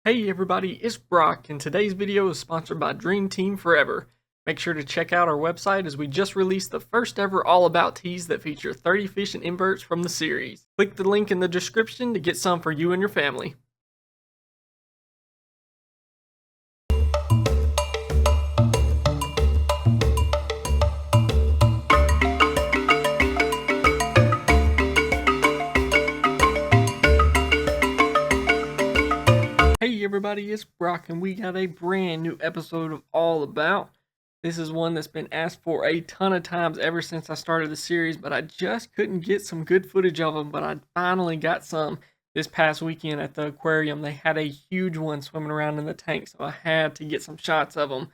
Hey everybody, it's Brock, and today's video is sponsored by Dream Team Forever. Make sure to check out our website as we just released the first ever All About tees that feature 30 fish and inverts from the series. Click the link in the description to get some for you and your family. Hey everybody, it's Brock, and we got a brand new episode of All About. This is one that's been asked for a ton of times ever since I started the series, but I just couldn't get some good footage of them, but I finally got some this past weekend at the aquarium. They had a huge one swimming around in the tank, so I had to get some shots of them,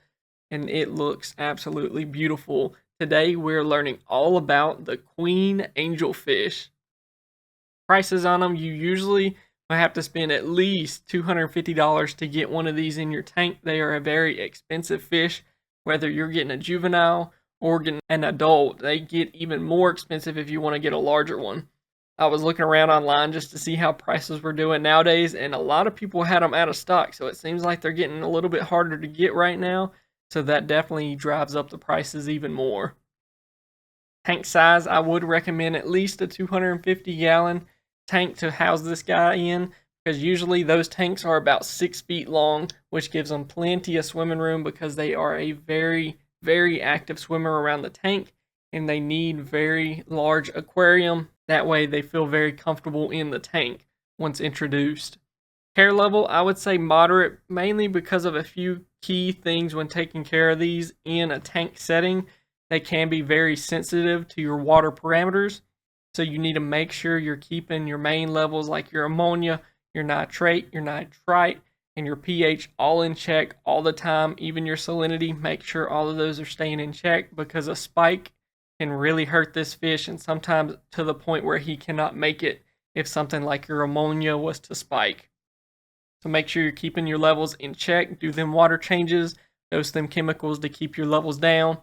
and it looks absolutely beautiful. Today we're learning all about the queen angelfish. Prices on them, you usually have to spend at least $250 to get one of these in your tank. They are a very expensive fish, whether you're getting a juvenile or getting an adult. They get even more expensive if you want to get a larger one. I was looking around online just to see how prices were doing nowadays, and a lot of people had them out of stock, so it seems like they're getting a little bit harder to get right now, so that definitely drives up the prices even more. Tank size, I would recommend at least a 250 gallon tank to house this guy in, because usually those tanks are about 6 feet long, which gives them plenty of swimming room because they are a very active swimmer around the tank, and they need very large aquarium. That way they feel very comfortable in the tank once introduced. Care level, I would say moderate, mainly because of a few key things when taking care of these in a tank setting. They can be very sensitive to your water parameters, so you need to make sure you're keeping your main levels like your ammonia, your nitrate, your nitrite, and your pH all in check all the time. Even your salinity, make sure all of those are staying in check, because a spike can really hurt this fish, and sometimes to the point where he cannot make it if something like your ammonia was to spike. So make sure you're keeping your levels in check, do them water changes, dose them chemicals to keep your levels down.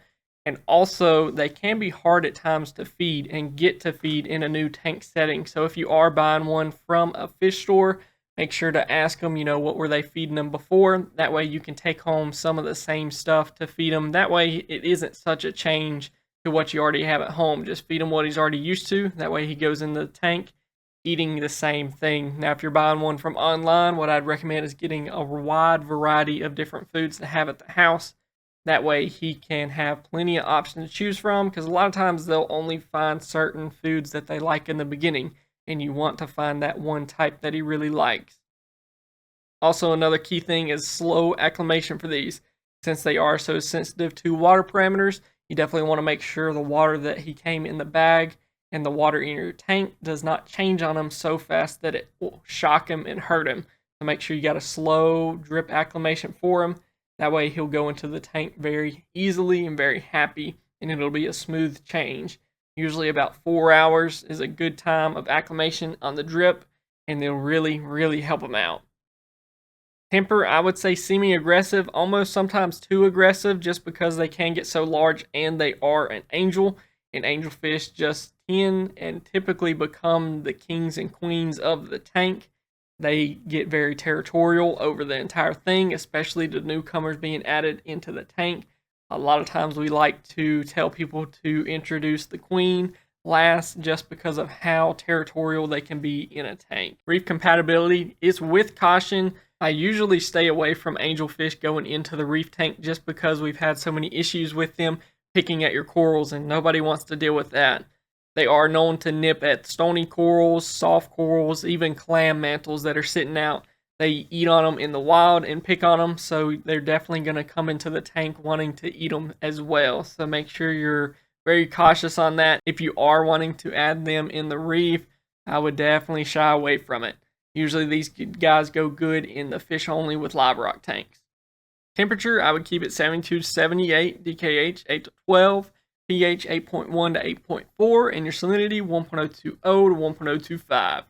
And also, they can be hard at times to feed and get to feed in a new tank setting. So if you are buying one from a fish store, make sure to ask them, what were they feeding them before? That way you can take home some of the same stuff to feed them. That way it isn't such a change to what you already have at home. Just feed him what he's already used to. That way he goes in the tank eating the same thing. Now, if you're buying one from online, what I'd recommend is getting a wide variety of different foods to have at the house. That way he can have plenty of options to choose from, because a lot of times they'll only find certain foods that they like in the beginning, and you want to find that one type that he really likes. Also, another key thing is slow acclimation for these. Since they are so sensitive to water parameters, you definitely want to make sure the water that he came in the bag and the water in your tank does not change on him so fast that it will shock him and hurt him. So make sure you got a slow drip acclimation for him. That way he'll go into the tank very easily and very happy, and it'll be a smooth change. Usually about 4 hours is a good time of acclimation on the drip, and they'll really help him out. Temper, I would say semi-aggressive, almost sometimes too aggressive, just because they can get so large and they are an angel. And angelfish just tend and typically become the kings and queens of the tank. They get very territorial over the entire thing, especially the newcomers being added into the tank. A lot of times we like to tell people to introduce the queen last, just because of how territorial they can be in a tank. Reef compatibility is with caution. I usually stay away from angelfish going into the reef tank just because we've had so many issues with them picking at your corals, and nobody wants to deal with that. They are known to nip at stony corals, soft corals, even clam mantles that are sitting out. They eat on them in the wild and pick on them, so they're definitely going to come into the tank wanting to eat them as well. So make sure you're very cautious on that. If you are wanting to add them in the reef, I would definitely shy away from it. Usually these guys go good in the fish only with live rock tanks. Temperature, I would keep it 72 to 78, DKH 8 to 12. pH 8.1 to 8.4, and your salinity 1.020 to 1.025.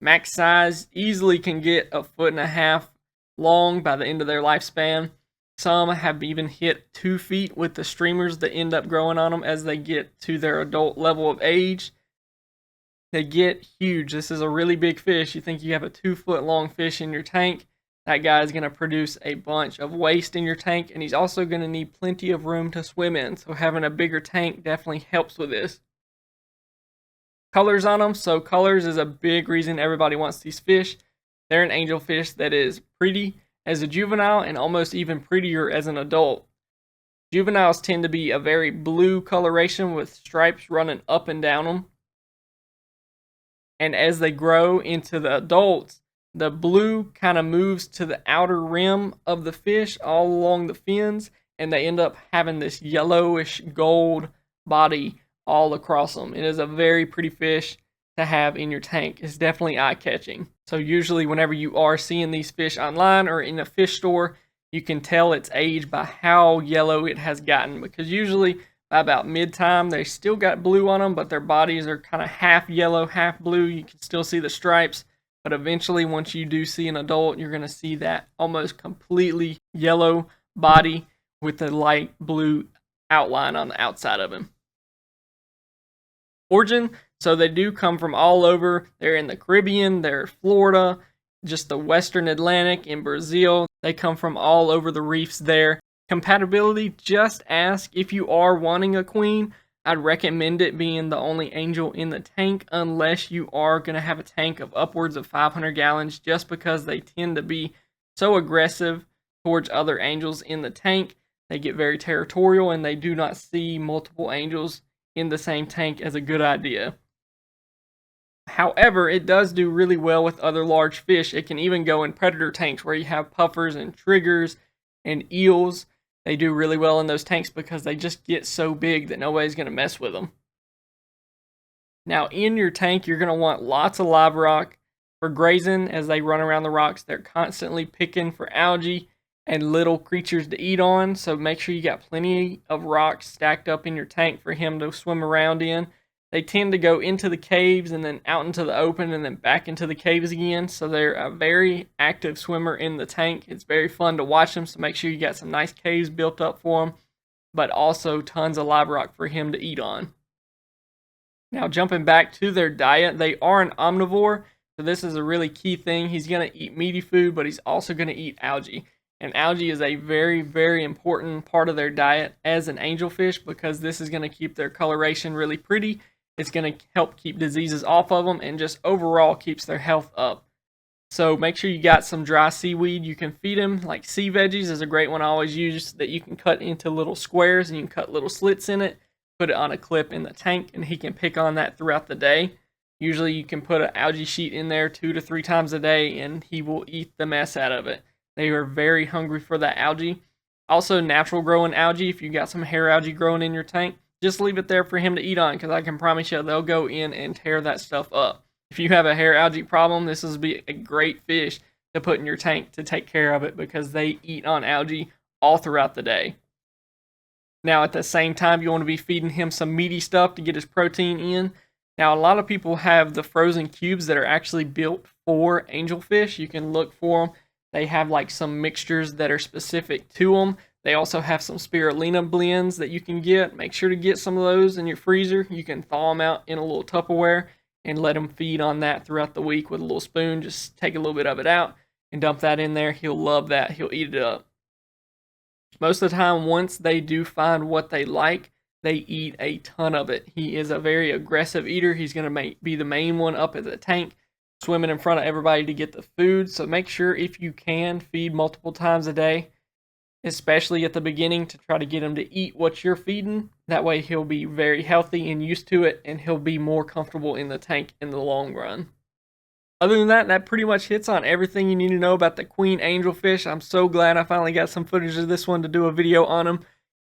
Max size easily can get 1.5 feet long by the end of their lifespan. Some have even hit 2 feet with the streamers that end up growing on them as they get to their adult level of age. They get huge. This is a really big fish. You think you have a 2 foot long fish in your tank. that guy is going to produce a bunch of waste in your tank, and he's also going to need plenty of room to swim in. So having a bigger tank definitely helps with this. Colors on them. So colors is a big reason everybody wants these fish. They're an angelfish that is pretty as a juvenile and almost even prettier as an adult. Juveniles tend to be a very blue coloration with stripes running up and down them. And as they grow into the adults, the blue kind of moves to the outer rim of the fish all along the fins, and they end up having this yellowish gold body all across them. It is a very pretty fish to have in your tank. It's definitely eye-catching. So usually whenever you are seeing these fish online or in a fish store, you can tell its age by how yellow it has gotten, because usually by about mid-time they still got blue on them, but their bodies are kind of half yellow, half blue. You can still see the stripes, but eventually once you do see an adult, you're going to see that almost completely yellow body with the light blue outline on the outside of him. Origin, so they do come from all over. They're in the Caribbean, they're Florida, just the Western Atlantic, in Brazil. They come from all over the reefs there. Compatibility, just ask if you are wanting a queen. I'd recommend it being the only angel in the tank unless you are going to have a tank of upwards of 500 gallons, just because they tend to be so aggressive towards other angels in the tank. They get very territorial and they do not see multiple angels in the same tank as a good idea. However, it does do really well with other large fish. It can even go in predator tanks where you have puffers and triggers and eels. They do really well in those tanks because they just get so big that nobody's going to mess with them. Now in your tank, you're going to want lots of live rock for grazing. As they run around the rocks, they're constantly picking for algae and little creatures to eat on, so make sure you got plenty of rocks stacked up in your tank for him to swim around in. They tend to go into the caves and then out into the open and then back into the caves again, so they're a very active swimmer in the tank. It's very fun to watch them, so make sure you got some nice caves built up for them, but also tons of live rock for him to eat on. Now jumping back to their diet, they are an omnivore, so this is a really key thing. He's going to eat meaty food, but he's also going to eat algae. And algae is a very, very important part of their diet as an angelfish, because this is going to keep their coloration really pretty. It's going to help keep diseases off of them and just overall keeps their health up. So make sure you got some dry seaweed you can feed him. Like sea veggies is a great one I always use, that you can cut into little squares and you can cut little slits in it, put it on a clip in the tank, and he can pick on that throughout the day. Usually you can put an algae sheet in there 2 to 3 times a day and he will eat the mess out of it. They are very hungry for that algae. Also, natural growing algae, if you got some hair algae growing in your tank, just leave it there for him to eat on, because I can promise you they'll go in and tear that stuff up. If you have a hair algae problem, this will be a great fish to put in your tank to take care of it, because they eat on algae all throughout the day. Now at the same time, you want to be feeding him some meaty stuff to get his protein in. Now a lot of people have the frozen cubes that are actually built for angelfish. You can look for them. They have like some mixtures that are specific to them. They also have some spirulina blends that you can get. Make sure to get some of those in your freezer. You can thaw them out in a little Tupperware and let him feed on that throughout the week with a little spoon. Just take a little bit of it out and dump that in there. He'll love that. He'll eat it up. Most of the time, once they do find what they like, they eat a ton of it. He is a very aggressive eater. He's going to be the main one up at the tank, swimming in front of everybody to get the food. So make sure, if you can, feed multiple times a day, especially at the beginning, to try to get him to eat what you're feeding. That way he'll be very healthy and used to it, and he'll be more comfortable in the tank in the long run. Other than that, that pretty much hits on everything you need to know about the queen angelfish. I'm so glad I finally got some footage of this one to do a video on him.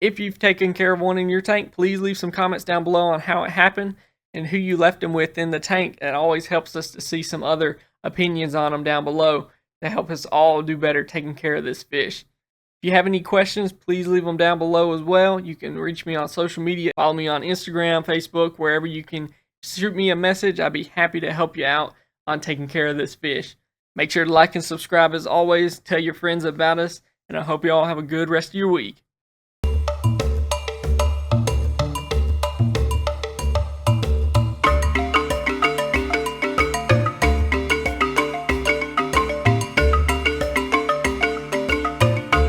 If you've taken care of one in your tank, please leave some comments down below on how it happened and who you left him with in the tank. It always helps us to see some other opinions on them down below to help us all do better taking care of this fish. If you have any questions, please leave them down below as well. You can reach me on social media. Follow me on Instagram, Facebook, wherever you can shoot me a message. I'd be happy to help you out on taking care of this fish. Make sure to like and subscribe as always. Tell your friends about us, and I hope you all have a good rest of your week.